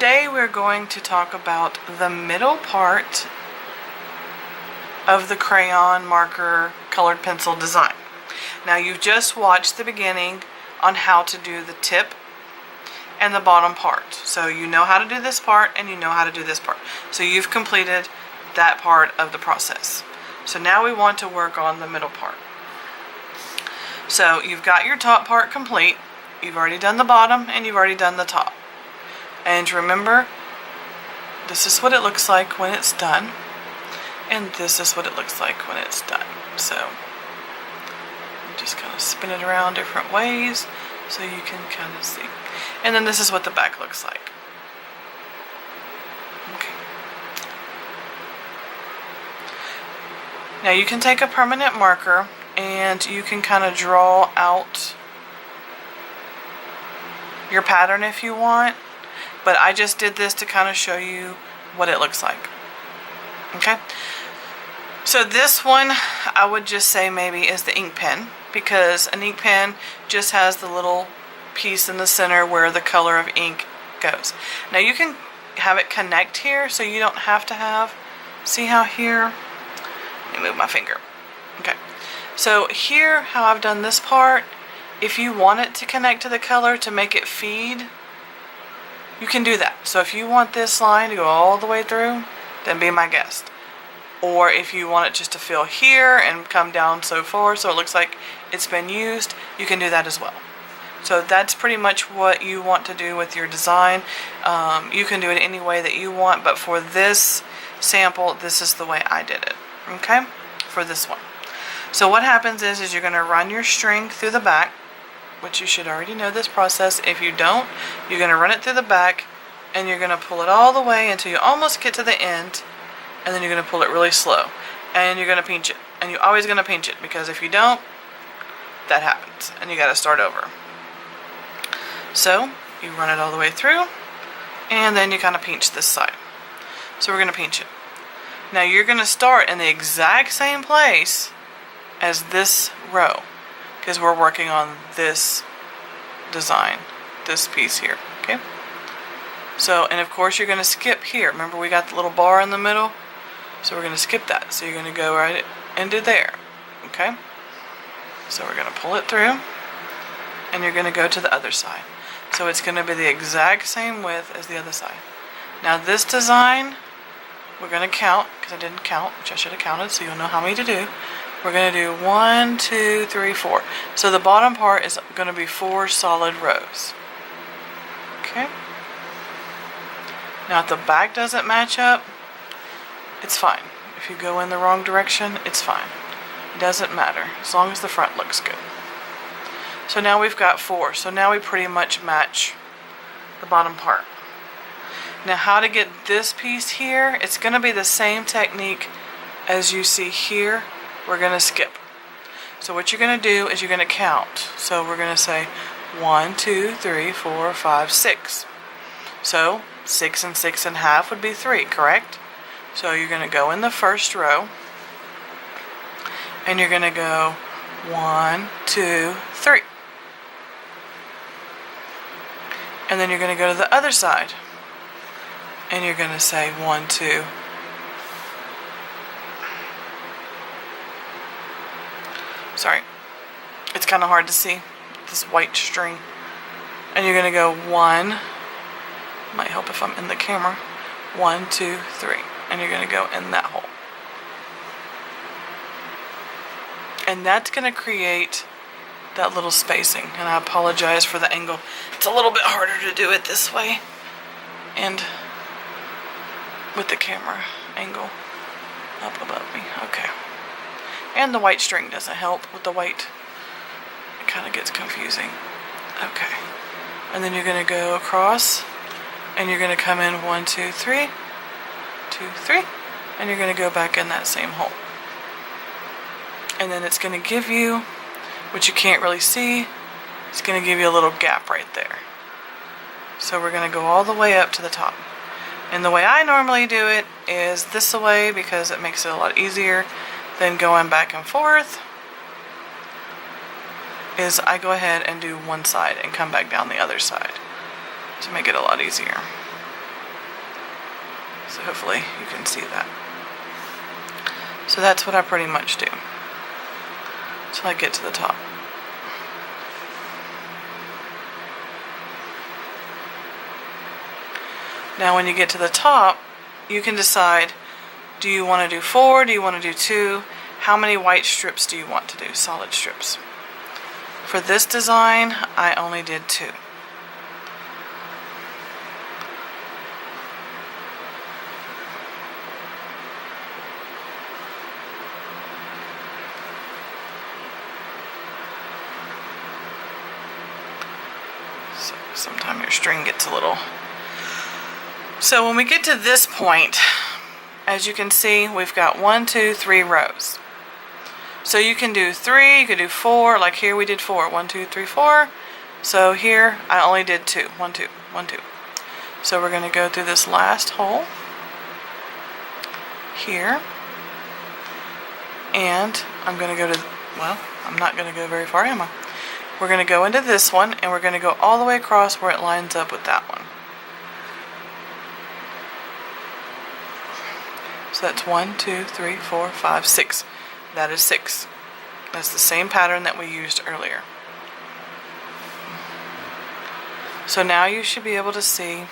today we're going to talk about the middle part of the crayon marker colored pencil design. Now you've just watched the beginning on how to do the tip and the bottom part. So you know how to do this part and you know how to do this part. So you've completed that part of the process. So now we want to work on the middle part. So you've got your top part complete. You've already done the bottom and you've already done the top. And remember, this is what it looks like when it's done. And this is what it looks like when it's done. So you just kind of spin it around different ways so you can kind of see. And then this is what the back looks like. Okay. Now you can take a permanent marker and you can kind of draw out your pattern if you want, but I just did this to kind of show you what it looks like. Okay, so this one I would just say maybe is the ink pen, because an ink pen just has the little piece in the center where the color of ink goes. Now you can have it connect here, so you don't have to have, see how here, let me move my finger. Okay, so here how I've done this part, if you want it to connect to the color to make it feed, you can do that. So if you want this line to go all the way through, then be my guest. Or if you want it just to fill here and come down so far so it looks like it's been used, you can do that as well. So that's pretty much what you want to do with your design. You can do it any way that you want, but for this sample, this is the way I did it. Okay, for this one. So what happens is you're going to run your string through the back, which you should already know this process. If you don't, you're going to run it through the back and you're going to pull it all the way until you almost get to the end, and then you're going to pull it really slow and you're going to pinch it, and you're always going to pinch it, because if you don't, that happens and you got to start over. So you run it all the way through and then you kind of pinch this side. So we're going to pinch it. Now you're going to start in the exact same place as this row, because we're working on this design, this piece here. Okay, so, and of course you're going to skip here. Remember, we got the little bar in the middle, so we're going to skip that. So you're going to go right into there. Okay, so we're going to pull it through and you're going to go to the other side. So it's going to be the exact same width as the other side. Now this design, we're going to count, because I didn't count, which I should have counted, so you'll know how many to do. We're going to do 1, 2, 3, 4. So the bottom part is going to be 4 solid rows. Okay. Now if the back doesn't match up, it's fine. If you go in the wrong direction, it's fine. It doesn't matter, as long as the front looks good. So now we've got 4. So now we pretty much match the bottom part. Now how to get this piece here, it's going to be the same technique as you see here. We're going to skip. So what you're going to do is you're going to count. So we're going to say 1, 2, 3, 4, 5, 6. So 6 and 6 and a half would be 3, correct? So you're going to go in the first row and you're going to go 1, 2, 3. And then you're going to go to the other side and you're going to say 1, 2. Sorry, it's kind of hard to see this white string. And you're going to go 1, might help if I'm in the camera, 1, 2, 3, and you're going to go in that hole. And that's going to create that little spacing, and I apologize for the angle. It's a little bit harder to do it this way and with the camera angle up above me. Okay. And the white string doesn't help with the white. It kind of gets confusing. Okay. And then you're going to go across and you're going to come in 1, 2, 3, 2, 3, and you're going to go back in that same hole. And then it's going to give you, which you can't really see, it's going to give you a little gap right there. So we're going to go all the way up to the top. And the way I normally do it is this way, because it makes it a lot easier than going back and forth, is I go ahead and do one side and come back down the other side to make it a lot easier. So hopefully you can see that. So that's what I pretty much do till I get to the top. Now when you get to the top, you can decide, do you want to do 4, do you want to do 2, how many white strips do you want to do, solid strips. For this design, I only did 2. So sometimes your string gets a little... So when we get to this point, as you can see, we've got 1, 2, 3 rows. So you can do 3, you can do 4, like here we did 4, 1, 2, 3, 4. So here I only did 2, 1, 2, 1, 2. So we're going to go through this last hole here, and I'm going to go to, well, I'm not going to go very far, am I? We're going to go into this one, and we're going to go all the way across where it lines up with that one. So that's 1, 2, 3, 4, 5, 6. That is 6. That's the same pattern that we used earlier. So now you should be able to see,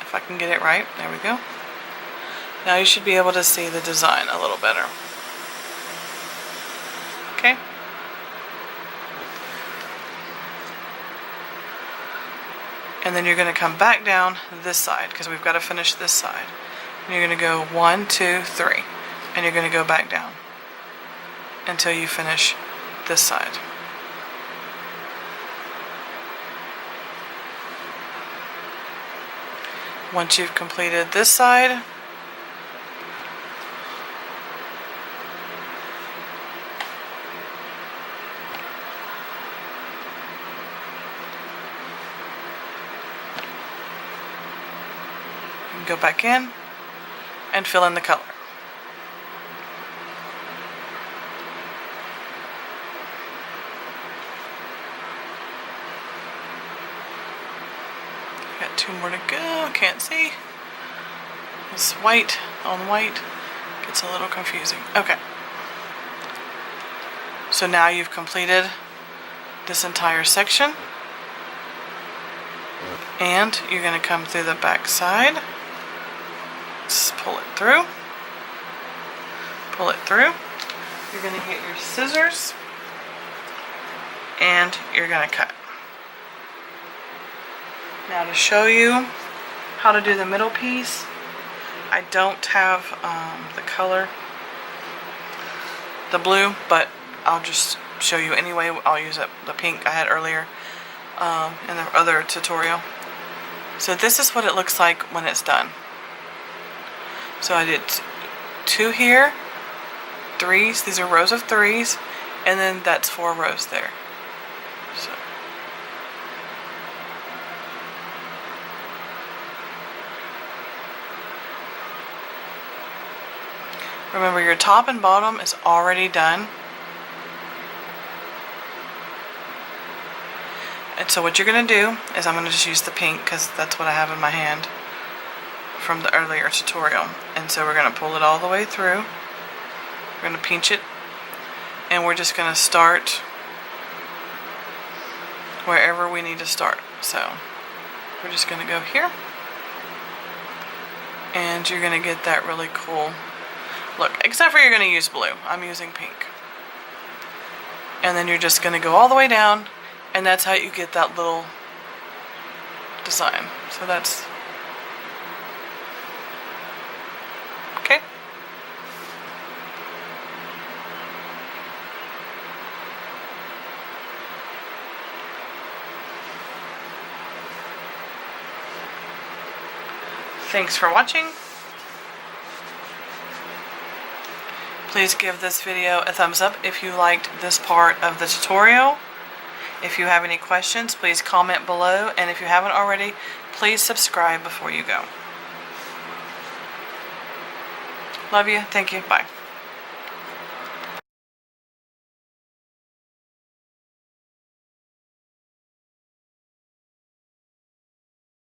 if I can get it right, there we go. Now you should be able to see the design a little better. Okay? And then you're going to come back down this side, because we've got to finish this side. And you're going to go 1, 2, 3, and you're going to go back down until you finish this side. Once you've completed this side, you can go back in and fill in the color. Got 2 more to go, can't see. This white on white gets a little confusing. Okay. So now you've completed this entire section. And you're going to come through the back side. Just pull it through. Pull it through. You're going to get your scissors and you're going to cut. Now to show you how to do the middle piece, I don't have the color, the blue, but I'll just show you anyway. I'll use the pink I had earlier in the other tutorial. So this is what it looks like when it's done. So I did 2 here, 3s, these are rows of 3s, and then that's 4 rows there. So remember, your top and bottom is already done. And so what you're going to do is I'm going to just use the pink because that's what I have in my hand from the earlier tutorial. And so we're going to pull it all the way through. We're going to pinch it. And we're just going to start wherever we need to start. So we're just going to go here. And you're going to get that really cool look. Except for you're going to use blue. I'm using pink. And then you're just going to go all the way down. And that's how you get that little design. So that's okay. Thanks for watching. Please give this video a thumbs up if you liked this part of the tutorial. If you have any questions, please comment below, and if you haven't already, please subscribe before you go. Love you. Thank you. Bye.